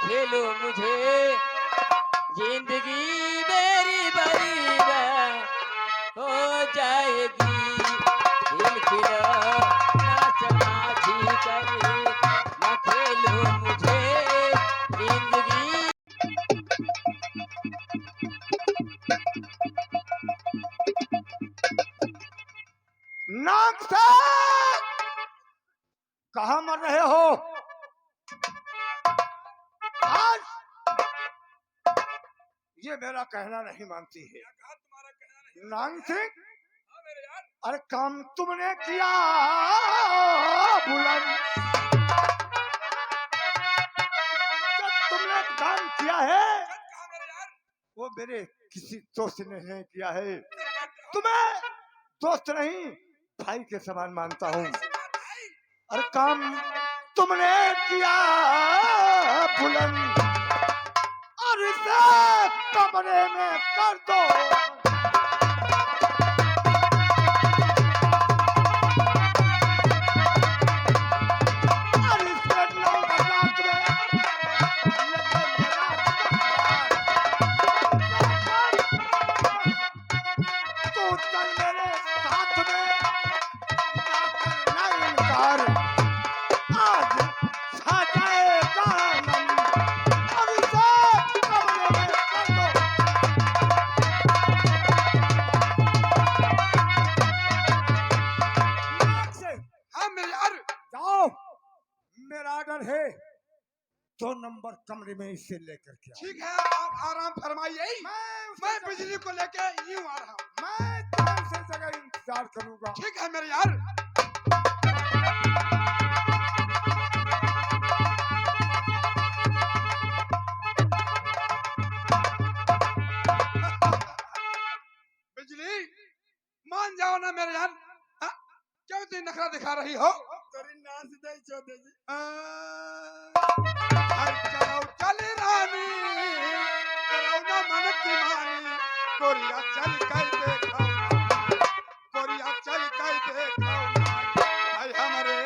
खेलो मुझे जिंदगी मेरी बर्बाद हो जाएगी। दिल खिला नाच नाची करे न खेलो मुझे जिंदगी। नाग से कहा मर रहे हो? आज ये मेरा कहना नहीं मानती है। नाग सिंह, अरे काम तुमने किया बुलंद, जो तुमने काम किया है वो मेरे किसी दोस्त ने नहीं किया है। तुम्हें दोस्त नहीं भाई के समान मानता हूँ। अरे काम तुमने किया बुलंद और इसे कमरे में कर दो। और इसे नंबर रात में लगे मेरा तू चल मेरे साथ में, ना करना इनकार। आज छा जाएगा आनंद और इसे कमरे में कर दो। हाँ मेरे यार, जाओ, मेरा ऑर्डर है 2 नंबर कमरे में इसे लेकर के आओ। ठीक है, आप आराम फरमाइए। मैं बिजली को लेके यूं आ रहा हूँ। मैं कौन से जगह इंतजार करूंगा। ठीक है मेरे यार। बिजली, मान जाओ ना मेरे यार। हाँ? क्यों इतनी नखरा दिखा रही हो? तेरी नाच दे चोदे जी। चलो चल रानी, करो ना मन की मानी, कोरिया चल कर देखो, कोरिया चल कर देखो, भाई हमारे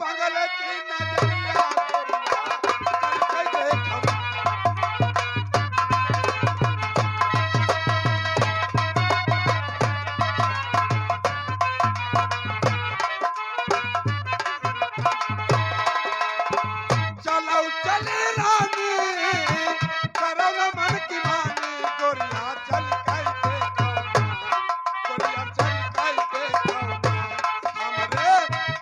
बगल की नजरिया, कोरिया चल कर देखो। चलो चले रानी, करो ना मन की मानी, गोरिया चल कर देखो, गोरिया चल कर देखो, हमरे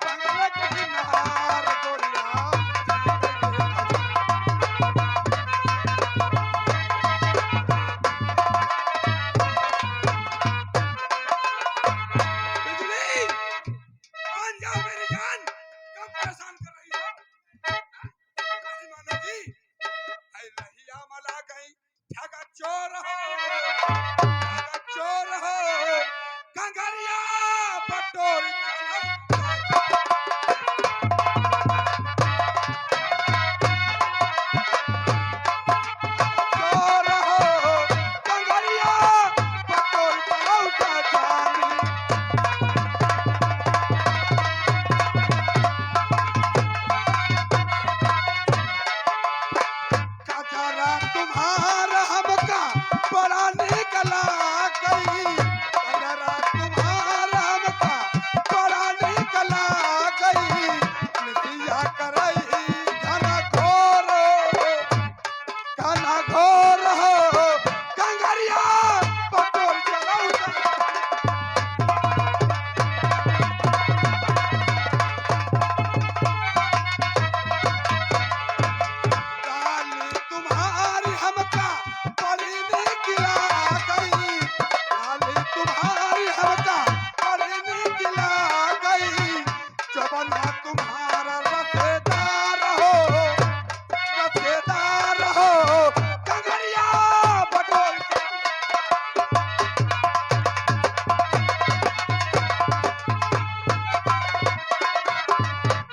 बंगले की नहार, गोरिया चल कर देखो। बिजली, मान जाओ मेरी जान, कब परेशान कर रही हो? नहीं मानोगी? ऐ रहिया मला गई, ठगा चोर हो, ठगा चोर हो, कंगरिया पटोरी चोर हो, कंगरिया पटोरी चलाऊ जानी। कजरा तुम्हारा हमका बड़ा निकला गई, कजरा तुम्हारा हमका बड़ा निकला गई, नदिया करई घना घोर हो, कंगरिया पटोर चलाऊ काली तुम्हारी हमका बड़ी निकला गई, काली तुम्हारी हमका बड़ी निकला गई, चबना तुम्हारा रसेदार हो, कंगरिया बटोर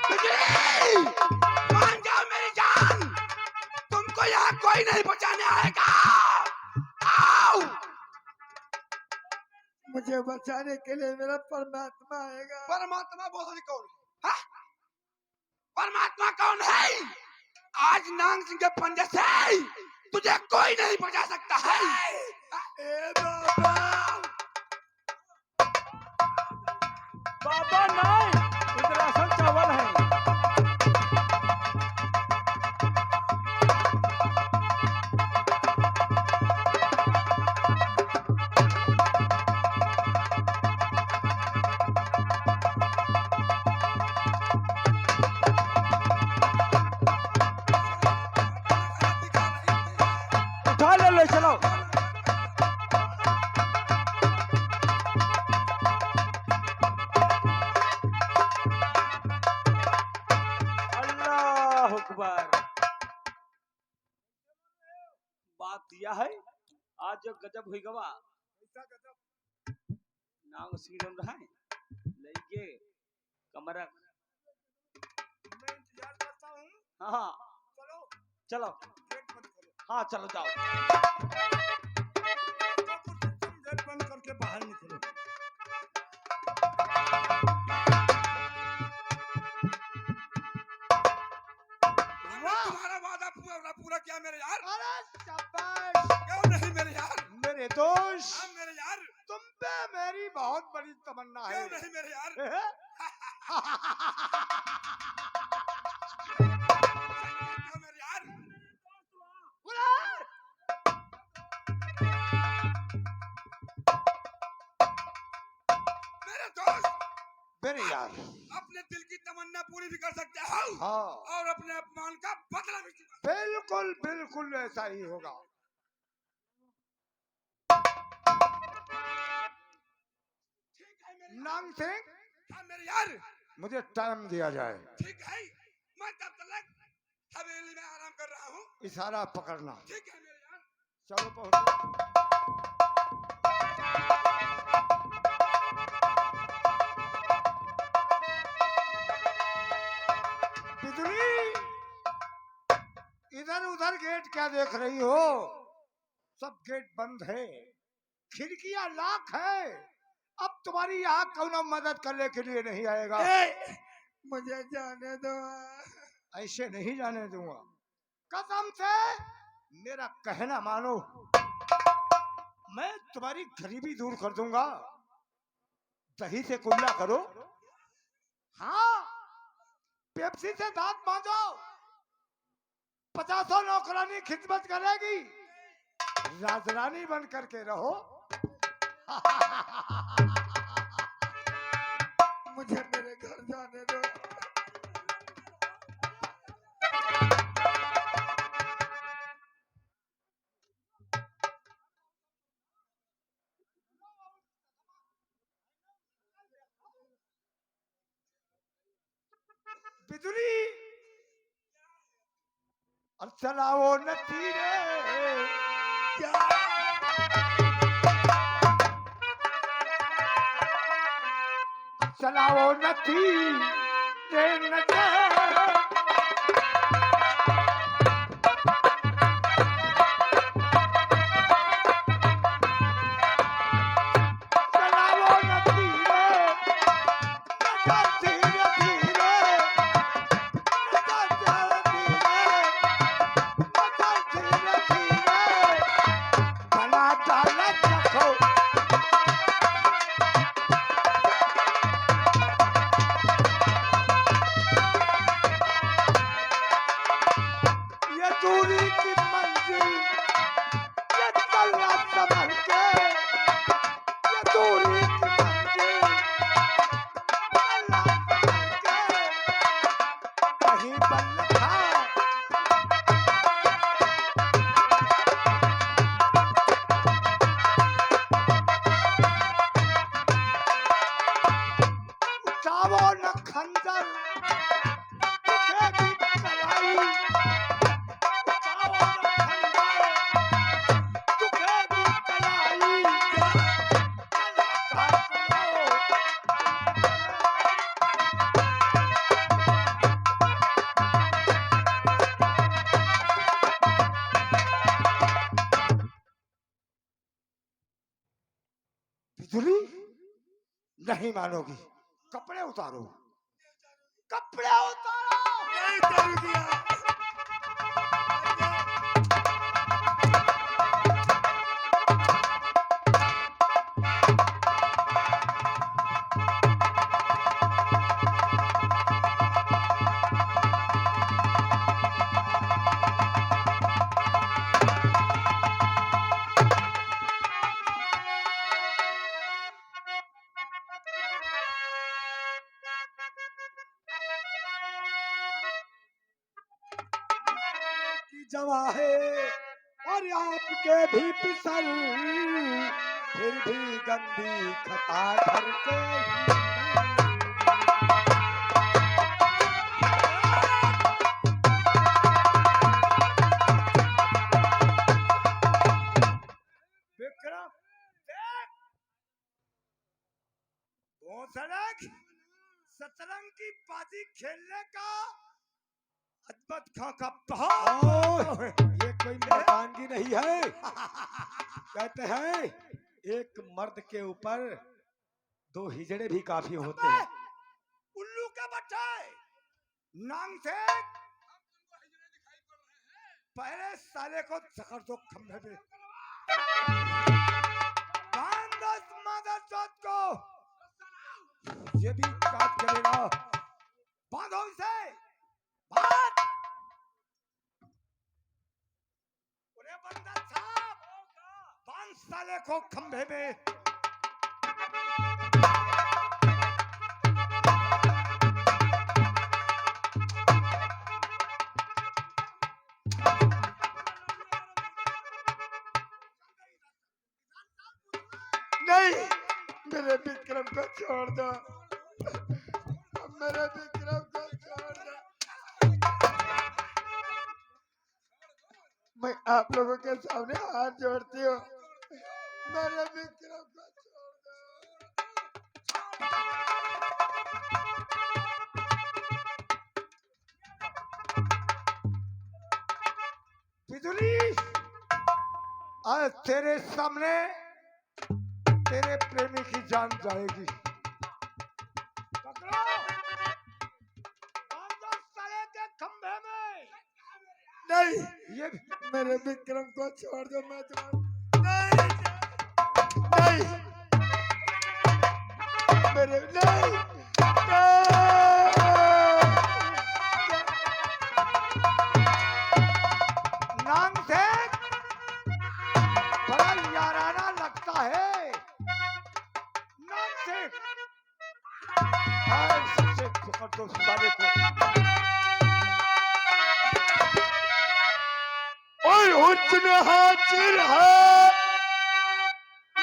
बिजली, मान जाओ मेरी जान, तुमको यहाँ कोई नहीं बचाने आएगा। आओ, मुझे बचाने के लिए मेरा परमात्मा आएगा। परमात्मा बोल रही कौन है? हाँ? परमात्मा कौन है? आज आज नांग सिंह के पंजे से तुझे कोई नहीं बचा सकता है। ए बाबा बाबा नहीं, इधर असल चावल है। उठा ले चलो। अल्लाह अकबर। बात दिया है आज जो गजब हुई गवा नांग सीरम रहा है लेके कमरा। मैं इंतजार करता हूँ। हाँ चलो चलो। गेट बंद करो। हाँ चलो जाओ। गेट बंद करके बाहर निकलो। तुम्हारा वादा पूरा पूरा किया मेरे यार। अरे शाबाश क्यों नहीं मेरे यार? मेरे दोस्त, हाँ मेरे यार। तुम पे मेरी बहुत बड़ी तमन्ना है। क्यों नहीं मेरे यार? क्यों मेरे यार? मेरे दोस्त मेरे यार, अपने दिल की तमन्ना पूरी भी कर सकते हो हाँ और अपने अपमान का बदला भी चुका। बिल्कुल बिल्कुल ऐसा ही होगा। ठीक है मेरे यार। नांग सिंह, हाँ मेरे यार। मुझे टाइम दिया जाए। ठीक है, मैं तब तक हवेली में आराम कर रहा हूँ। इशारा पकड़ना। ठीक है मेरे यार। चलो पहुंचो। बिजली, इधर उधर गेट क्या देख रही हो? सब गेट बंद है, खिड़कियां लाख है। अब तुम्हारी यहाँ कौन मदद करने के लिए नहीं आएगा। मुझे जाने दो। ऐसे नहीं जाने दूंगा। कसम से मेरा कहना मानो, मैं तुम्हारी गरीबी दूर कर दूंगा। दही से कुल्ला करो, हाँ पेप्सी से दांत मांजो, 50 नौकरानी खिदमत करेगी, राजरानी बन करके रहो। मुझे मेरे घर जाने दो। बिजली, और चलाओ नतीरे। चलाओ नतीरे नजर। चलाओ नतीरे नजर, धीरे धीरे नजर, धीरे धीरे बना डाला चखो। ये दूरी की मंजिल, ये चलना संभल के। ये दूरी की मंजिल, चलना संभल के। कहीं बल था उठाओ न खंजर, तुझे भी चलाई। उठाओ न खंजर, तुझे भी चलाई। चला चलो। बिजली, नहीं मानोगी। कपड़े उतारो, कपड़े उतारो। नहीं करूँगी। जवा है और आपके भी पिसल, फिर भी गंदी खता करके विक्रम देख, वो सड़क शतरंज की बाजी खेलने का अजमत खां का पहाड़। ये कोई मर्दानगी नहीं है। कहते हैं एक मर्द के ऊपर दो हिजड़े भी काफी होते हैं। उल्लू के बच्चे नांग से पहले साले को जकड़ दो खंभे पे, बांध दो इस मादरचोद को, ये भी काट करेगा। बांधो इसे, बांध। उन्हें बंदा साहब बांध साले को खंभे में। नहीं, मेरे विक्रम को छोड़ दो, मेरे विक्रम को छोड़ दो। मैं आप लोगों के सामने हाथ जोड़ती हूँ, मेरे विक्रम को छोड़ दो। बिजुली, आज तेरे सामने तेरे प्रेमी की जान जाएगी। पकड़ो, बांधो साले के खंभे में। नहीं, ये मेरे विक्रम को छोड़ दो, मैं तुम्हारा नहीं, मेरे नहीं, नांग से बड़ा याराना लगता है। सबसे पकड़ दो साले को। और हुस्न हाजिर है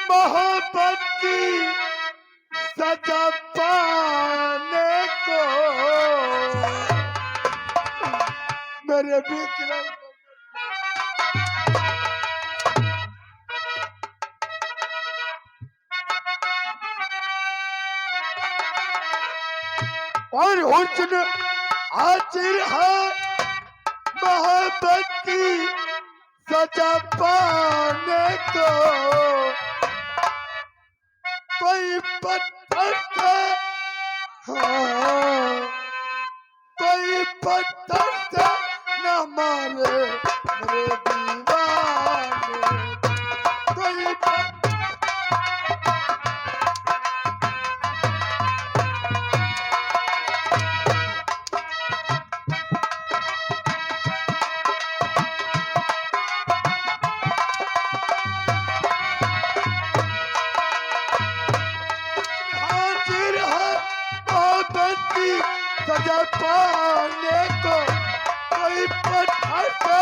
मोहब्बत की सजा पाने को, मेरे विक्रम और हुस्न हाजिर है मोहब्बत की सजा पाने को, कोई पत्थर से हाँ, कोई पत्थर से न मारे मेरे दीवाने, कोई सजा पाने को, कोई पत्थर से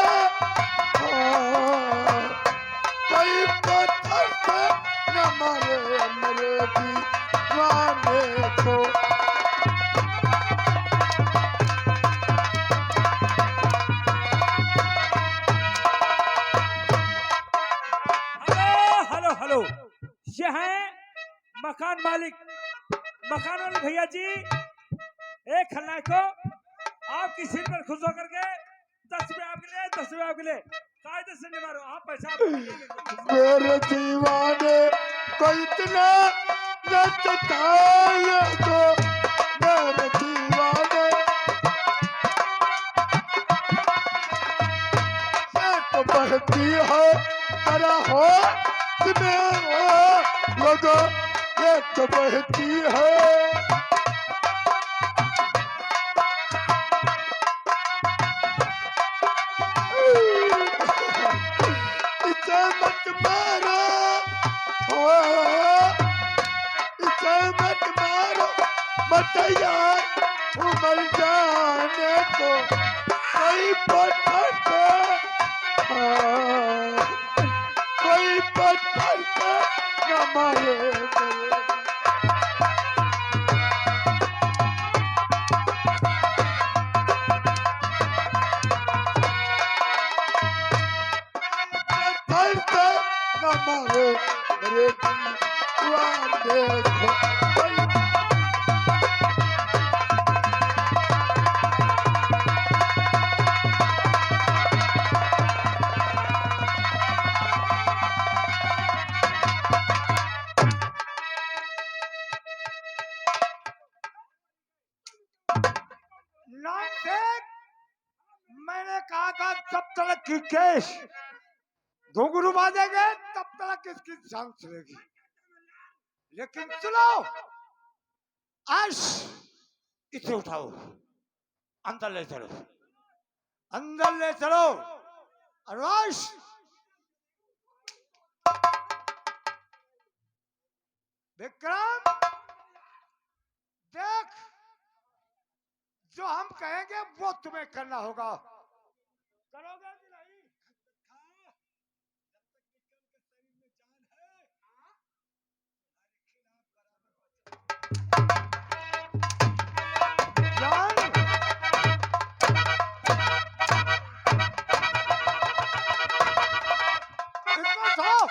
कोई पत्थर से न मारे मेरे दीवाने को। हेलो हेलो, ये है मकान मालिक, मकान वाले भैया जी। एक खलनायक को आपकी सीट पर खुश होकर के 10 रुपए आपके लिए, 10 रुपए आपके लिए, कायदे से नहीं मारो आप पैसा। मेरे दीवाने को इतना न सताए तो, मेरे दीवाने तो बहती है तेरा हो तुम्हें हो लोगों, ये तो बहती है। यार उमर जाने को, कोई पत्थर से कमावे मेरे दीवान देखो नानसेठ, मैंने कहा था जब तक की केस घुंघरू बांधेंगे तब तक इसकी जान चलेगी, लेकिन सुनो, आज इसे उठाओ, अंदर ले चलो, अंदर ले चलो। अरवाश, विक्रम, देख, जो हम कहेंगे वो तुम्हें करना होगा, करोगे कि नहीं? जान, इसको उठाओ,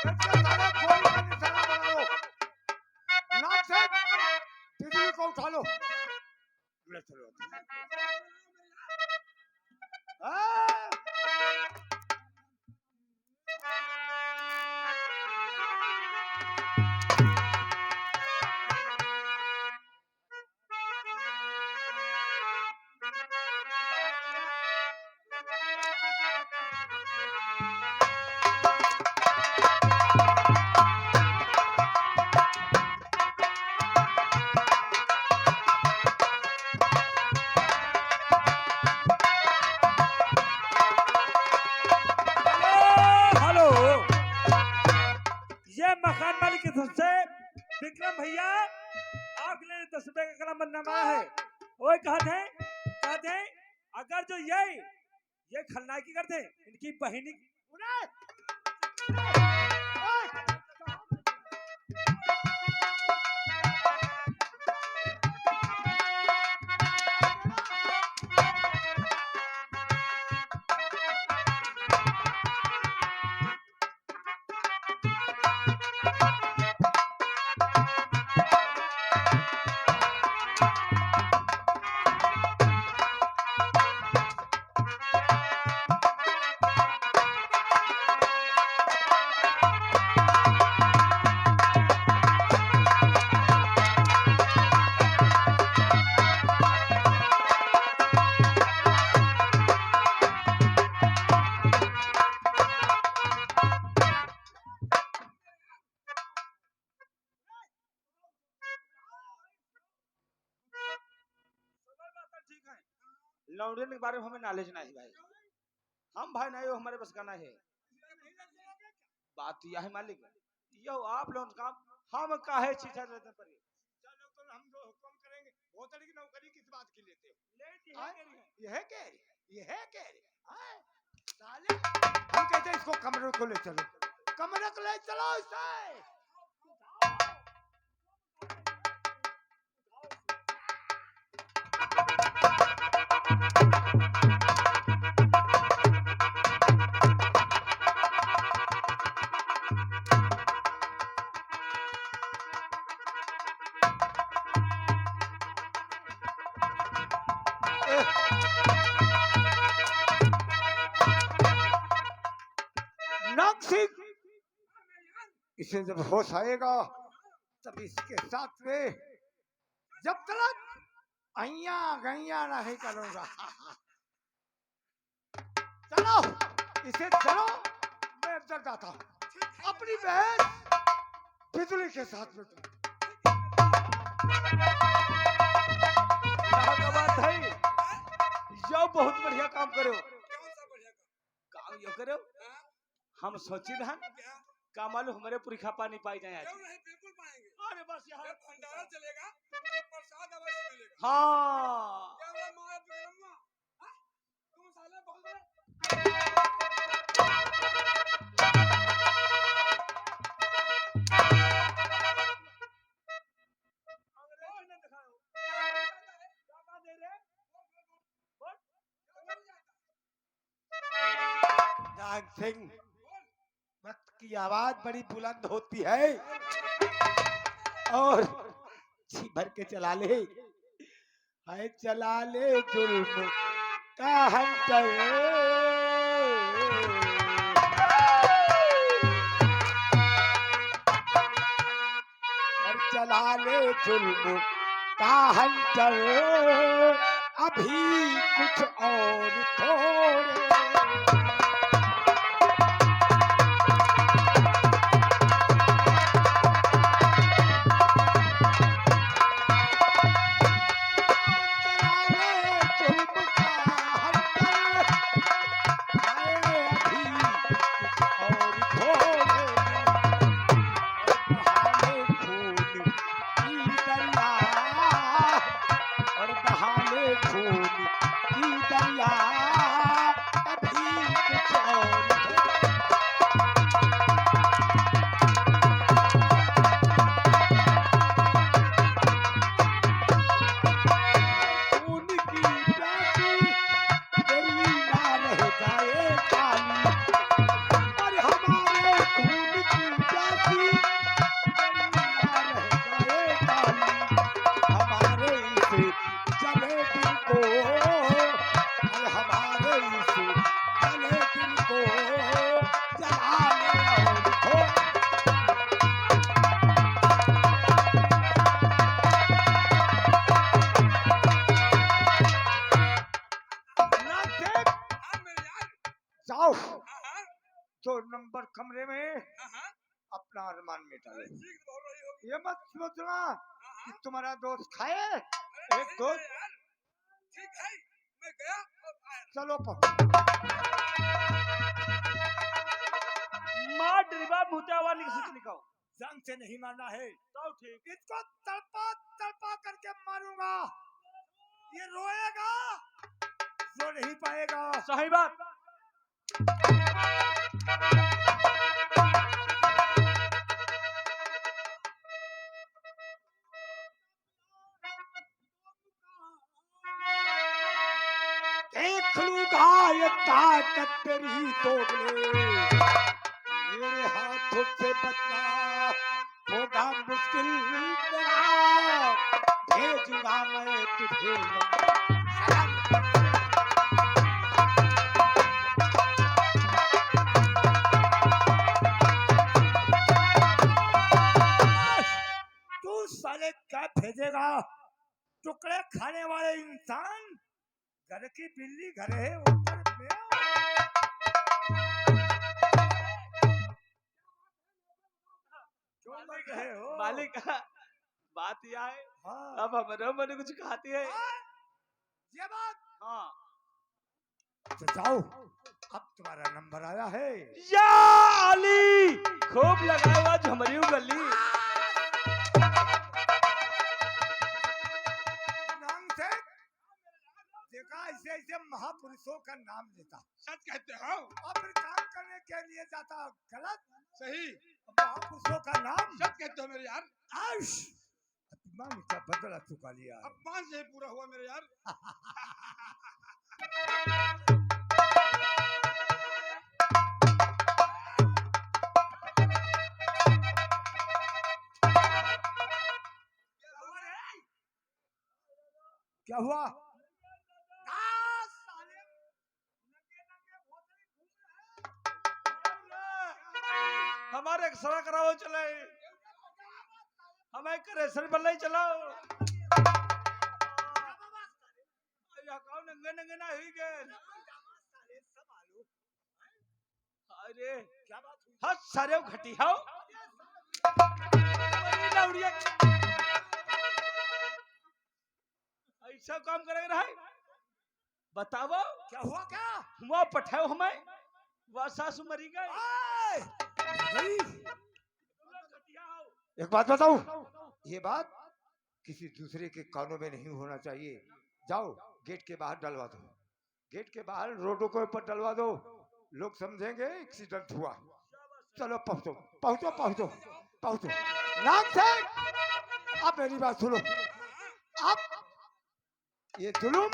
इसके सारे गोली का निशाना बना लो। नानसेठ, तिजड़ी को उठा लो, ले चलो। हाँ। हेलो, ये मकान मालिक की तरफ से विक्रम भैया आपके लिए 10 रुपए का कलम बनना है। वो कहते हैं अगर जो ये खलनायकी करते इनकी बहिनी लौंडियन के बारे में हमें नॉलेज नहीं भाई, हम भाई नहीं हो, हमारे बस का नहीं है। बात यह है मालिक, यो आप लोग काम हम काहे चीज़ रहते पर चलो तो हम जो हुक्म करेंगे वो तरीके की नौकरी किस बात की लेते हो? ये है क्या? ये है क्या? हाँ? साले, हम कहते हैं इसको कमरे को ले चलो, कमरे को ले चलो इसे। नाग सिंह, इसे जब होश आएगा तब इसके साथ में जब तक अइया गैया नहीं करूंगा। चलो इसे चलो, मैं अंदर जाता हूँ, अपनी बहन बिजली के साथ में। बात है यो बहुत बढ़िया काम करो, काम यो करो, हम सोची था का मालूम हमारे पुरखा पानी पाई जाए आज। बिल्कुल पाएंगे। अरे बस यहाँ भंडारा चलेगा, प्रसाद अवश्य मिलेगा। हाँ क्या बोला माया बिगड़ूंगा? हाँ? तुम साले बहुत बड़े अंग्रेजी ने दिखाओ क्या दे रहे नाग सिंह, वक्त की आवाज बड़ी बुलंद होती है और जी भर के चला ले, हाय चला ले जुल्म का हंटर, और चला ले जुल्म का हंटर, अभी कुछ और थोड़े। जाओ 2 नंबर कमरे में अपना अरमान मिटा ले। ये मत सोचना कि तुम्हारा दोस्त खाए। एक दोस्त ठीक है, मैं गया और आया। चलो मार डरबा भूता वाली की सूचना निकाओ। जान से नहीं मारना है, तो ठीक। इसको तड़पा तड़पा करके मारूंगा। ये रोएगा, रो नहीं पाएगा। सही बात। देख लूंगा ये ताकत तेरी दोगले, मेरे हाथों से बचना होगा मुश्किल तेरा, भेजूंगा मैं तुझे तू साले क्या भेजेगा? टुकड़े खाने वाले इंसान। घर की बिल्ली घर है, ऊपर क्यों मर गए हो? मालिक बात यह है, हाँ। अब हमारे मन कुछ खाती है। ये बात। हाँ तो जाओ, अब तुम्हारा नंबर आया है। या अली खूब लगाया हुआ झमरी गली। नाम से देखा, ऐसे ऐसे महापुरुषों का नाम लेता, सच कहते हो? और फिर काम करने के लिए जाता गलत। सही, महापुरुषों का नाम सच कहते हो मेरे यार। आश अपमान का बदला चुका लिया। अपमान से ही पूरा हुआ मेरे यार। क्या हुआ? हमारे एक्सरा कराओ चले, हमें करेसर पर नहीं चलाओ। या कौन नंगे नंगे ना ही गए। अरे क्या बात हुई? हद सारे घटी हो। ऐसा काम करेगा रहा, बताओ क्या हुआ? क्या हुआ? पठाओ हमें, वह सासू मरी गए। आए! एक बात बताऊं, ये बात किसी दूसरे के कानों में नहीं होना चाहिए। जाओ गेट के बाहर डलवा दो, गेट के बाहर रोडों के ऊपर डलवा दो, लोग समझेंगे एक्सीडेंट हुआ। चलो पहुंचो पहुंचो पहुंचो पहुंचो। नाम से अब मेरी बात सुनो। अब ये जुलूम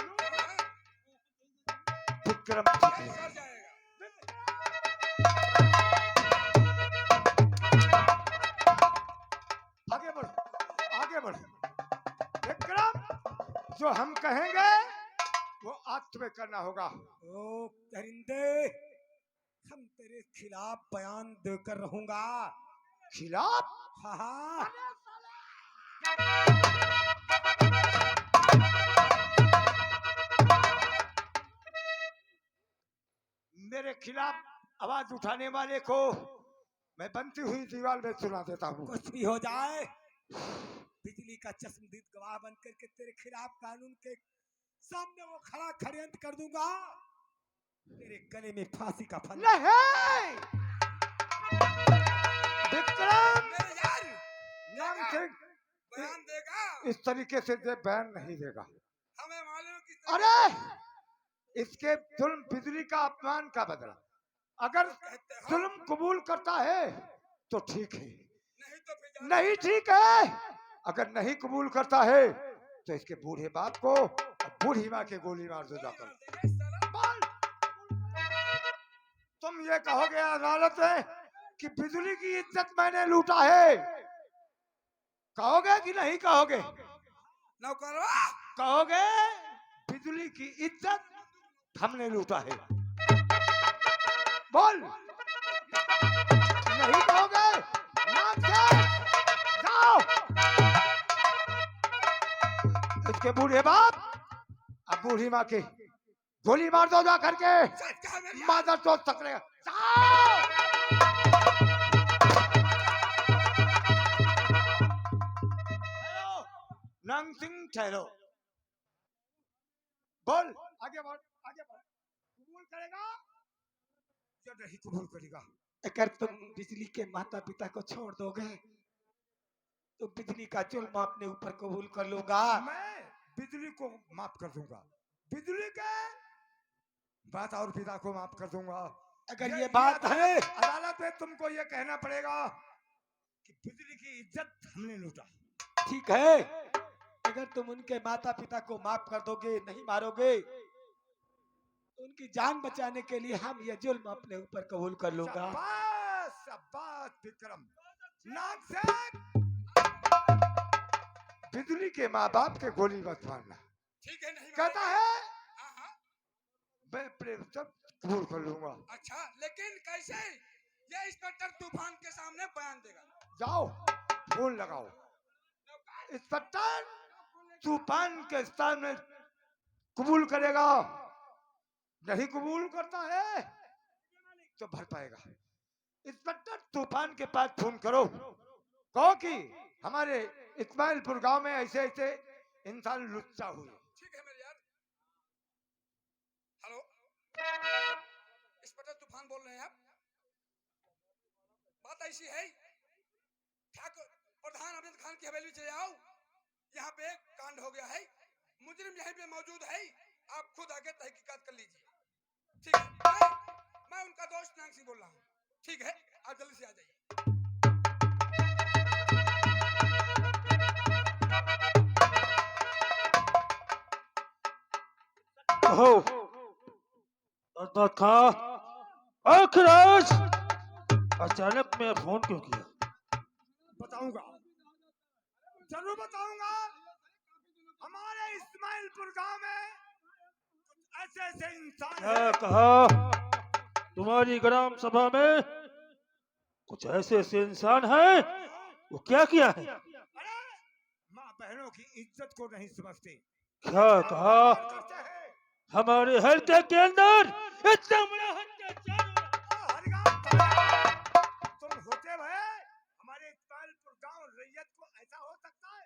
विक्रम जो हम कहेंगे वो आज तुम्हें करना होगा। ओ परिंदे, हम तेरे खिलाफ बयान देकर रहूंगा। खिलाफ? हाँ हाँ, मेरे खिलाफ आवाज उठाने वाले को मैं बनती हुई दीवार में सुना देता हूँ। कुछ भी हो जाए, बिजली का चश्मदीद गवाह बन करके तेरे खिलाफ कानून के सामने वो खड़ा षड्यंत्र कर दूंगा। तेरे गले में फांसी का फंदा। नहीं विक्रम, मेरे यार, नाम से बयान देगा। इस तरीके से ये बयान नहीं देगा। हमें मालूम है कि अरे इसके जुल्म बिजली का अपमान का बदला। अगर कहते हो, जुल्म कबूल करता है तो ठीक है, नहीं तो फिर जाने नहीं ठीक है। अगर नहीं कबूल करता है तो इसके बूढ़े बाप को और बूढ़ी माँ के गोली मार दो जाकर। देंगे, साला। बोल। तुम ये कहोगे अदालत में कि बिजली की इज्जत मैंने लूटा है, कहोगे कि नहीं कहोगे? नौकरवा, कहोगे बिजली की इज्जत हमने लूटा है। बोल। नहीं कहोगे? नाक से जाओ। इसके बूढ़े बाप अब बूढ़ी माँ की गोली मार दो जा करके। सच कहा मेरे यार। मादर तो तकड़े जाओ। ठहरो, नंग सिंह ठहरो। बोल, आगे बढ़, आगे बढ़। कबूल करेगा या नहीं कबूल करेगा? अगर तुम बिजली के माता पिता को छोड़ दोगे तो बिजली का जुल्म अपने ऊपर कबूल कर लूंगा। मैं बिजली को माफ कर दूंगा, बिजली के माता और पिता को माफ कर दूंगा। अगर ये बात है, अदालत में तुमको ये कहना पड़ेगा कि बिजली की इज्जत हमने लूटा। ठीक है। अगर तुम उनके माता पिता को माफ कर दोगे, नहीं मारोगे, तो उनकी जान बचाने के लिए हम ये जुल्म अपने ऊपर कबूल कर लूंगा। शाबाश, शाबाश विक्रम। नाक से बिजली के माँ बाप के गोली मत मारना। ठीक है, नहीं कहता है हाँ हाँ, मैं प्रेम सब कबूल कर लूंगा। अच्छा, लेकिन कैसे? ये इंस्पेक्टर तूफान के सामने बयान देगा। जाओ फोन लगाओ। इंस्पेक्टर तूफान के सामने कबूल करेगा, नहीं कबूल करता है तो भर पाएगा। इंस्पेक्टर तूफान के पास फोन करो, कहो कि हमारे इस्माइलपुर गांव में ऐसे ऐसे इंसान लुच्चा हुए। ठीक है मेरे यार। हेलो, इंस्पेक्टर तूफान बोल रहे हैं आप? बात ऐसी है, ठाकुर प्रधान अमित खान की हवेली चले आओ। यहाँ पे एक कांड हो गया है, मुजरिम यहीं पे मौजूद है, आप खुद आके तहकीकात कर लीजिए। ठीक है, मैं उनका दोस्त नांग सिंह बोल रहा हूँ। ठीक है, आप जल्दी से आ जाइए। हो था आखिर आज अचानक मैं फोन क्यों किया? बताऊंगा, जरूर बताऊंगा। हमारे इस्माइलपुर गांव में ऐसे ऐसे इंसान क्या हैं। कहा? तुम्हारी ग्राम सभा में कुछ ऐसे ऐसे इंसान हैं, वो क्या किया है? अरे माँ बहनों की इज्जत को नहीं समझते। क्या कहा? करते हैं। हमारे हल्के के अंदर इतना बड़ा अत्याचार हो रहा है। हरिगांव तुम होते भय हमारे इस्माइलपुर गांव रैयत को ऐसा हो सकता है?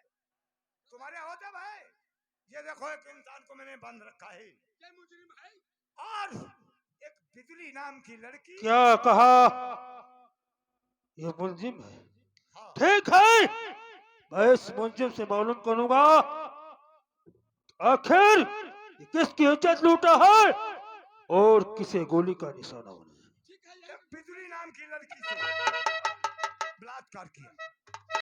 तुम्हारे होते भय ये देखो एक इंसान को मैंने बंद रखा है, ये मुजरिम है। और एक बिजली नाम की लड़की। क्या कहा? ये मुलजिम है? हाँ। ठीक है, मैं इस मुलजिम से मालूम करूंगा आखिर ये किसकी इज्जत लूटा है और किसे गोली का निशाना बना है। ठीक है, एक बिजली नाम की लड़की से बलात्कार किया।